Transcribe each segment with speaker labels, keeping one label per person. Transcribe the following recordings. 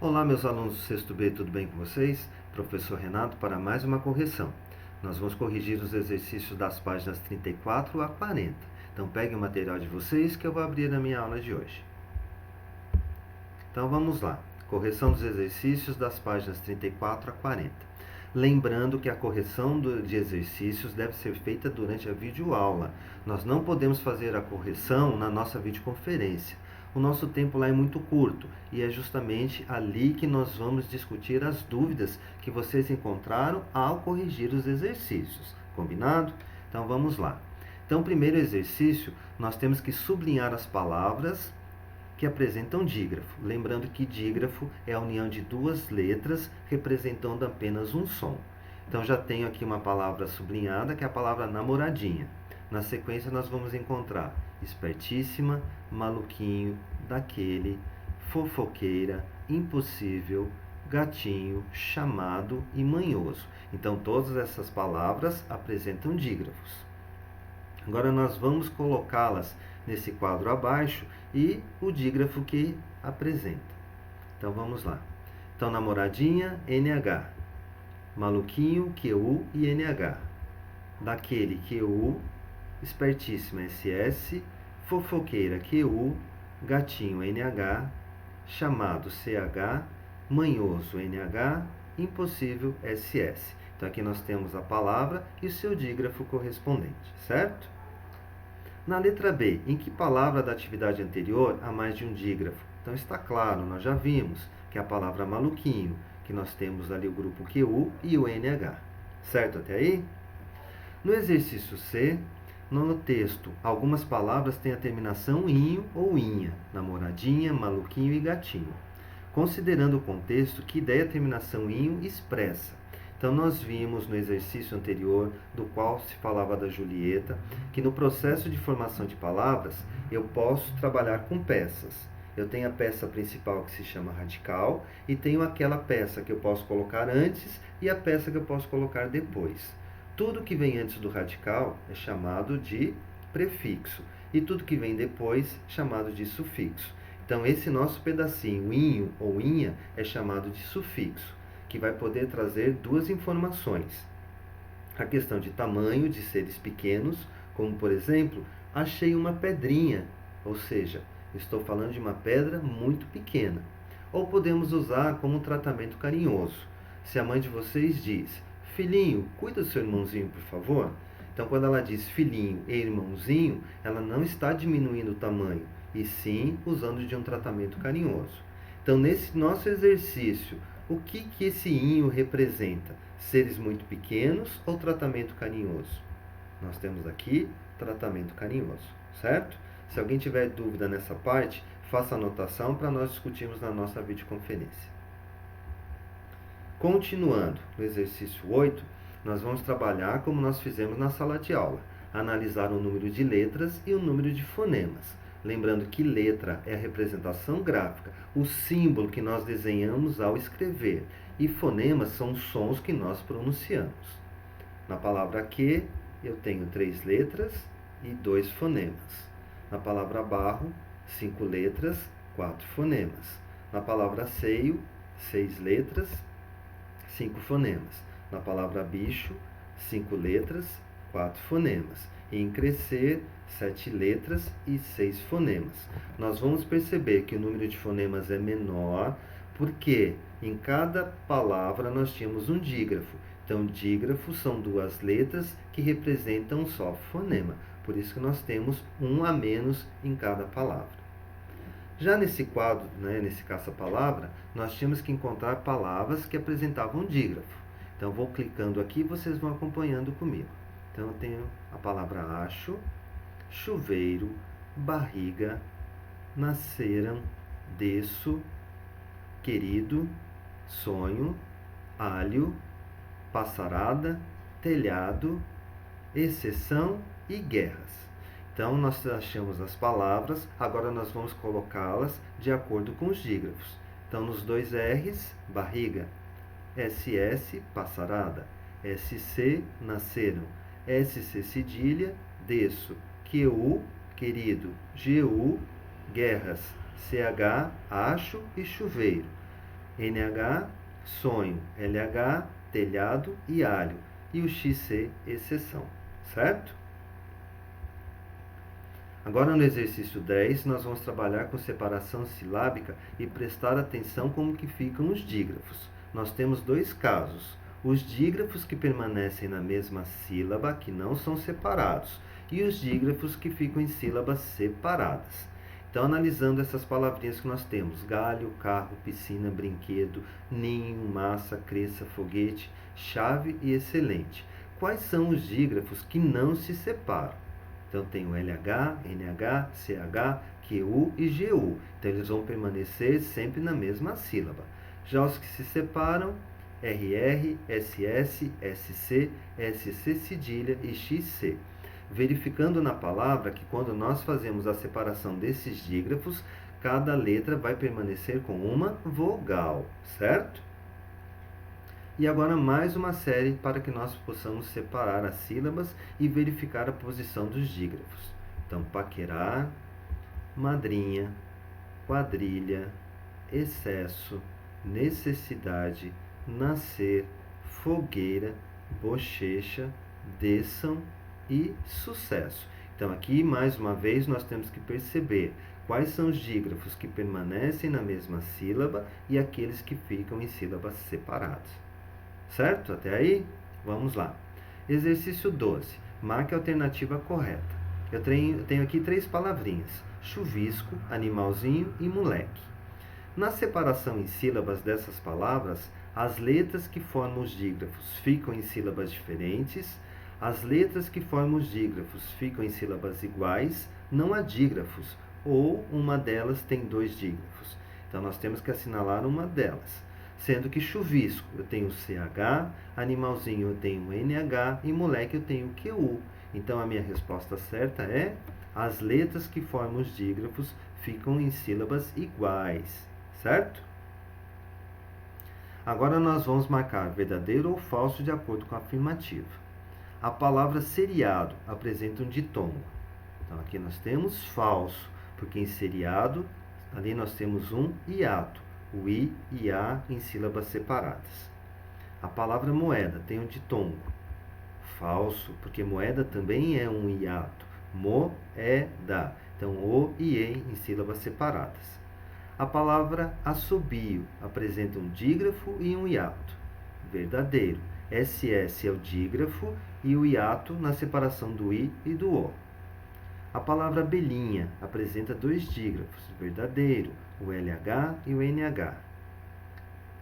Speaker 1: Olá, meus alunos do sexto B, tudo bem com vocês? Professor Renato para mais uma correção. Nós vamos corrigir os exercícios das páginas 34 a 40. Então peguem o material de vocês que eu vou abrir na minha aula de hoje. Então vamos lá. Correção dos exercícios das páginas 34 a 40. Lembrando que a correção de exercícios deve ser feita durante a videoaula. Nós não podemos fazer a correção na nossa videoconferência. O nosso tempo lá é muito curto e é justamente ali que nós vamos discutir as dúvidas que vocês encontraram ao corrigir os exercícios. Combinado? Então vamos lá. Então, primeiro exercício, nós temos que sublinhar as palavras que apresentam dígrafo. Lembrando que dígrafo é a união de duas letras representando apenas um som. Então já tenho aqui uma palavra sublinhada, que é a palavra namoradinha. Na sequência nós vamos encontrar espertíssima, maluquinho, daquele, fofoqueira, impossível, gatinho, chamado e manhoso. Então todas essas palavras apresentam dígrafos. Agora nós vamos colocá-las nesse quadro abaixo e o dígrafo que apresenta. Então vamos lá. Então namoradinha, NH. Maluquinho, QU e NH. Daquele, QU. Espertíssima, SS. Fofoqueira, QU. Gatinho, NH. Chamado, CH. Manhoso, NH. Impossível, SS. Então aqui nós temos a palavra e o seu dígrafo correspondente, certo? Na letra B, em que palavra da atividade anterior há mais de um dígrafo? Então está claro, nós já vimos que é a palavra maluquinho, que nós temos ali o grupo QU e o NH. Certo até aí? No exercício C, no texto, algumas palavras têm a terminação inho ou inha, namoradinha, maluquinho e gatinho. Considerando o contexto, que ideia a terminação inho expressa? Então, nós vimos no exercício anterior, do qual se falava da Julieta, que no processo de formação de palavras, eu posso trabalhar com peças. Eu tenho a peça principal que se chama radical e tenho aquela peça que eu posso colocar antes e a peça que eu posso colocar depois. Tudo que vem antes do radical é chamado de prefixo e tudo que vem depois é chamado de sufixo. Então, esse nosso pedacinho, inho ou inha, é chamado de sufixo, que vai poder trazer duas informações. A questão de tamanho de seres pequenos, como por exemplo, achei uma pedrinha, ou seja, estou falando de uma pedra muito pequena. Ou podemos usar como um tratamento carinhoso. Se a mãe de vocês diz, filhinho, cuida do seu irmãozinho, por favor. Então, quando ela diz filhinho e irmãozinho, ela não está diminuindo o tamanho, e sim usando de um tratamento carinhoso. Então, nesse nosso exercício, o que esse inho representa? Seres muito pequenos ou tratamento carinhoso? Nós temos aqui tratamento carinhoso, certo? Se alguém tiver dúvida nessa parte, faça anotação para nós discutirmos na nossa videoconferência. Continuando, no exercício 8, nós vamos trabalhar como nós fizemos na sala de aula, analisar o número de letras e o número de fonemas. Lembrando que letra é a representação gráfica, o símbolo que nós desenhamos ao escrever. E fonemas são os sons que nós pronunciamos. Na palavra que, eu tenho 3 letras e 2 fonemas. Na palavra barro, 5 letras, 4 fonemas. Na palavra seio, 6 letras, 5 fonemas. Na palavra bicho, 5 letras, 4 fonemas. E em crescer, 7 letras e 6 fonemas. Nós vamos perceber que o número de fonemas é menor, porque em cada palavra nós tínhamos um dígrafo. Então, dígrafo são 2 letras que representam um só fonema. Por isso que nós temos um a menos em cada palavra. Já nesse quadro, nesse caça-palavra, nós tínhamos que encontrar palavras que apresentavam dígrafo. Então, vou clicando aqui e vocês vão acompanhando comigo. Então, eu tenho a palavra acho, chuveiro, barriga, nasceram, desço, querido, sonho, alho, passarada, telhado, exceção e guerras. Então, nós achamos as palavras, agora nós vamos colocá-las de acordo com os dígrafos. Então, nos 2 R's, barriga, SS, passarada, SC, nasceram, SC cedilha, desço, QU, querido, GU, guerras, CH, acho e chuveiro. NH, sonho. LH, telhado e alho. E o XC, exceção. Certo? Agora no exercício 10, nós vamos trabalhar com separação silábica e prestar atenção como que ficam os dígrafos. Nós temos dois casos: os dígrafos que permanecem na mesma sílaba, que não são separados, e os dígrafos que ficam em sílabas separadas. Então, analisando essas palavrinhas que nós temos: galho, carro, piscina, brinquedo, ninho, massa, cresça, foguete, chave e excelente. Quais são os dígrafos que não se separam? Então, tem o LH, NH, CH, QU e GU. Então, eles vão permanecer sempre na mesma sílaba. Já os que se separam, RR, SS, SC, SC cedilha e XC. Verificando na palavra que quando nós fazemos a separação desses dígrafos, cada letra vai permanecer com uma vogal, certo? E agora mais uma série para que nós possamos separar as sílabas e verificar a posição dos dígrafos. Então, paquerar, madrinha, quadrilha, excesso, necessidade, nascer, fogueira, bochecha, desçam e sucesso. Então, aqui mais uma vez nós temos que perceber quais são os dígrafos que permanecem na mesma sílaba e aqueles que ficam em sílabas separadas. Certo? Até aí? Vamos lá. Exercício 12. Marque a alternativa correta. Eu tenho aqui 3 palavrinhas: chuvisco, animalzinho e moleque. Na separação em sílabas dessas palavras, as letras que formam os dígrafos ficam em sílabas diferentes, as letras que formam os dígrafos ficam em sílabas iguais, não há dígrafos, ou uma delas tem 2 dígrafos. Então, nós temos que assinalar uma delas. Sendo que chuvisco eu tenho CH, animalzinho eu tenho NH e moleque eu tenho QU. Então, a minha resposta certa é: as letras que formam os dígrafos ficam em sílabas iguais. Certo? Agora nós vamos marcar verdadeiro ou falso de acordo com a afirmativa. A palavra seriado apresenta um ditongo. Então, aqui nós temos falso, porque em seriado, ali nós temos um hiato, o I e A em sílabas separadas. A palavra moeda tem um ditongo. Falso, porque moeda também é um hiato, moeda. Então, o e em sílabas separadas. A palavra assobio apresenta um dígrafo e um hiato. Verdadeiro. SS é o dígrafo e o hiato na separação do I e do O. A palavra abelhinha apresenta 2 dígrafos. Verdadeiro. O LH e o NH.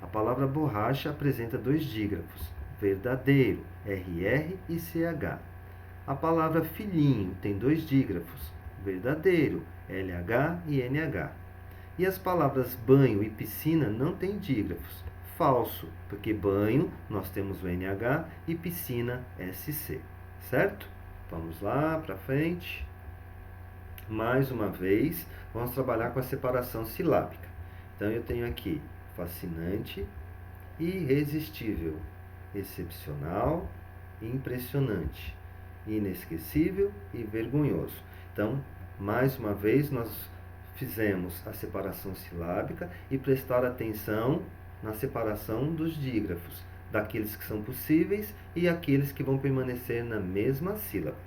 Speaker 1: A palavra borracha apresenta 2 dígrafos. Verdadeiro. RR e CH. A palavra filhinho tem 2 dígrafos. Verdadeiro. LH e NH. E as palavras banho e piscina não têm dígrafos. Falso, porque banho nós temos o NH e piscina SC. Certo? Vamos lá para frente. Mais uma vez, vamos trabalhar com a separação silábica. Então, eu tenho aqui fascinante, irresistível, excepcional, impressionante, inesquecível e vergonhoso. Então, mais uma vez, nós fizemos a separação silábica e prestar atenção na separação dos dígrafos, daqueles que são possíveis e aqueles que vão permanecer na mesma sílaba.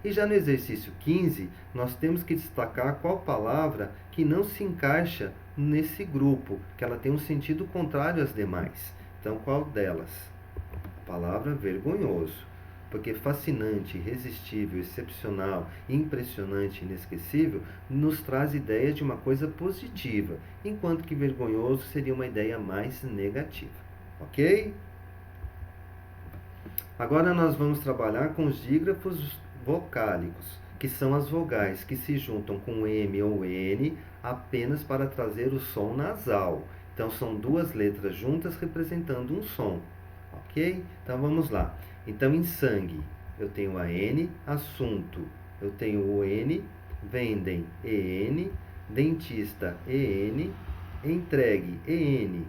Speaker 1: E já no exercício 15, nós temos que destacar qual palavra que não se encaixa nesse grupo, que ela tem um sentido contrário às demais. Então, qual delas? A palavra vergonhoso, porque fascinante, irresistível, excepcional, impressionante, inesquecível nos traz ideia de uma coisa positiva, enquanto que vergonhoso seria uma ideia mais negativa. Ok? Agora nós vamos trabalhar com os dígrafos vocálicos, que são as vogais que se juntam com M ou N apenas para trazer o som nasal. Então, são 2 letras juntas representando um som. Ok? Então, vamos lá. Então, em sangue, eu tenho a N, assunto, eu tenho o N, vendem, EN, dentista, EN, entregue, EN,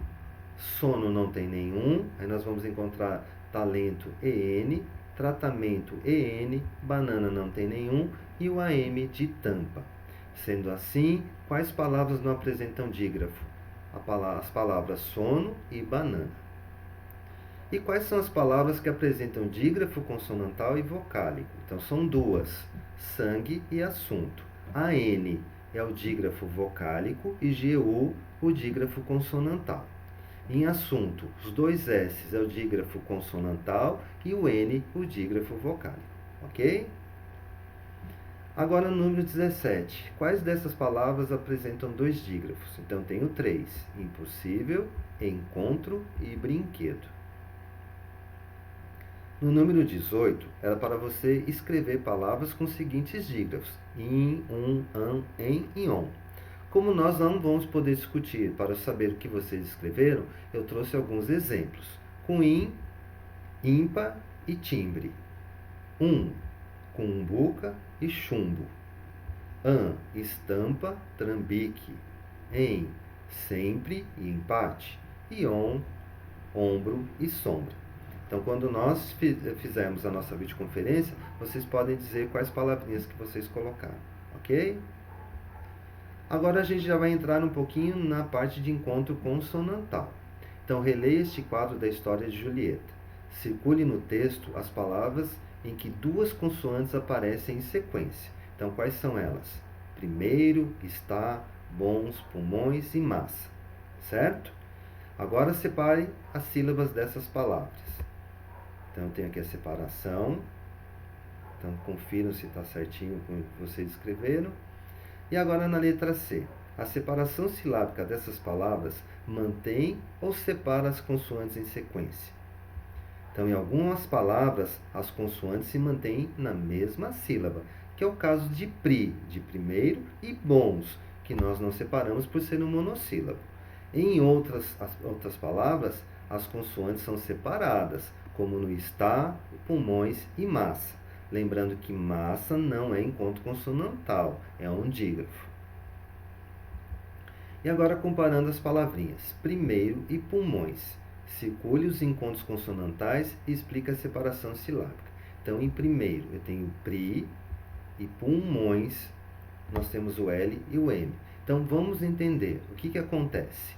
Speaker 1: sono não tem nenhum, aí nós vamos encontrar talento, EN, tratamento, EN, banana não tem nenhum, e o AM de tampa. Sendo assim, quais palavras não apresentam dígrafo? as palavras sono e banana. E quais são as palavras que apresentam dígrafo consonantal e vocálico? Então são duas, sangue e assunto. A N é o dígrafo vocálico e GU o dígrafo consonantal. Em assunto, os dois S é o dígrafo consonantal e o N o dígrafo vocálico, ok? Agora no número 17, quais dessas palavras apresentam dois dígrafos? Então tenho três, impossível, encontro e brinquedo. No número 18, era para você escrever palavras com os seguintes dígrafos: in, an, em e on. Como nós não vamos poder discutir para saber o que vocês escreveram, eu trouxe alguns exemplos. Com in, ímpar e timbre. Cumbuca e chumbo. An, estampa, trambique. Em, sempre e empate. E on, ombro e sombra. Então, quando nós fizermos a nossa videoconferência, vocês podem dizer quais palavrinhas que vocês colocaram, ok? Agora a gente já vai entrar um pouquinho na parte de encontro consonantal. Então, releia este quadro da história de Julieta. Circule no texto as palavras em que duas consoantes aparecem em sequência. Então, quais são elas? Primeiro, está, bons, pulmões e massa, certo? Agora separe as sílabas dessas palavras. Então, eu tenho aqui a separação. Então, confiram se está certinho com o que vocês escreveram. E agora na letra C. A separação silábica dessas palavras mantém ou separa as consoantes em sequência. Então, em algumas palavras, as consoantes se mantêm na mesma sílaba, que é o caso de pri, de primeiro, e bons, que nós não separamos por ser um monossílabo. Em outras palavras, as consoantes são separadas, como no está, pulmões e massa. Lembrando que massa não é encontro consonantal, é um dígrafo. E agora comparando as palavrinhas, primeiro e pulmões. Circule os encontros consonantais e explique a separação silábica. Então, em primeiro, eu tenho pri e pulmões, nós temos o L e o M. Então, vamos entender o que acontece.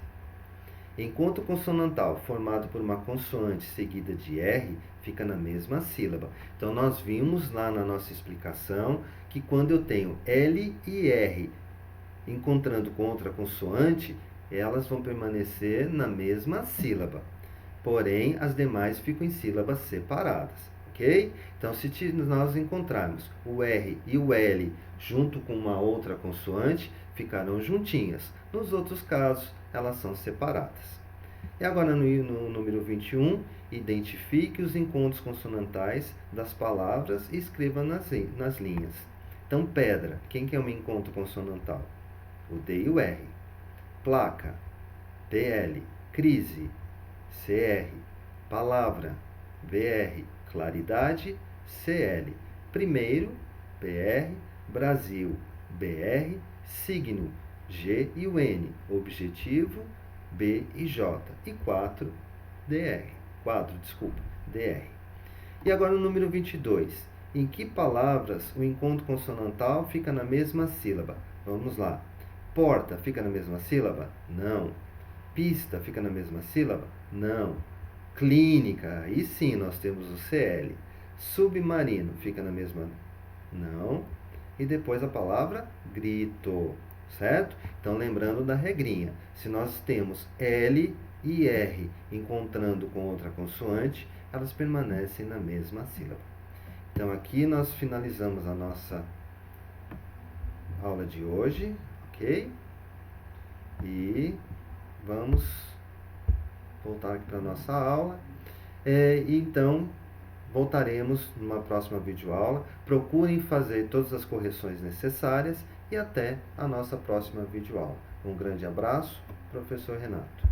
Speaker 1: Encontro consonantal formado por uma consoante seguida de R fica na mesma sílaba. Então, nós vimos lá na nossa explicação que quando eu tenho L e R encontrando com outra consoante, elas vão permanecer na mesma sílaba. Porém, as demais ficam em sílabas separadas, ok? Então, se nós encontrarmos o R e o L junto com uma outra consoante, ficarão juntinhas. Nos outros casos, elas são separadas. E agora no número 21, identifique os encontros consonantais das palavras e escreva nas linhas. Então, pedra, quem que é um encontro consonantal? O D e o R. Placa, PL. Crise, CR. Palavra, BR. Claridade, CL. Primeiro, PR. Brasil, BR. Signo, G e o N. Objetivo, B e J. E 4, DR. DR. E agora o número 22. Em que palavras o encontro consonantal fica na mesma sílaba? Vamos lá. Porta fica na mesma sílaba? Não. Pista fica na mesma sílaba? Não. Clínica, aí sim nós temos o CL. Submarino fica na mesma? Não. E depois a palavra grito, certo? Então, lembrando da regrinha. Se nós temos L e R encontrando com outra consoante, elas permanecem na mesma sílaba. Então, aqui nós finalizamos a nossa aula de hoje, ok? E vamos voltar aqui para a nossa aula. Então, voltaremos numa próxima videoaula. Procurem fazer todas as correções necessárias e até a nossa próxima videoaula. Um grande abraço, professor Renato.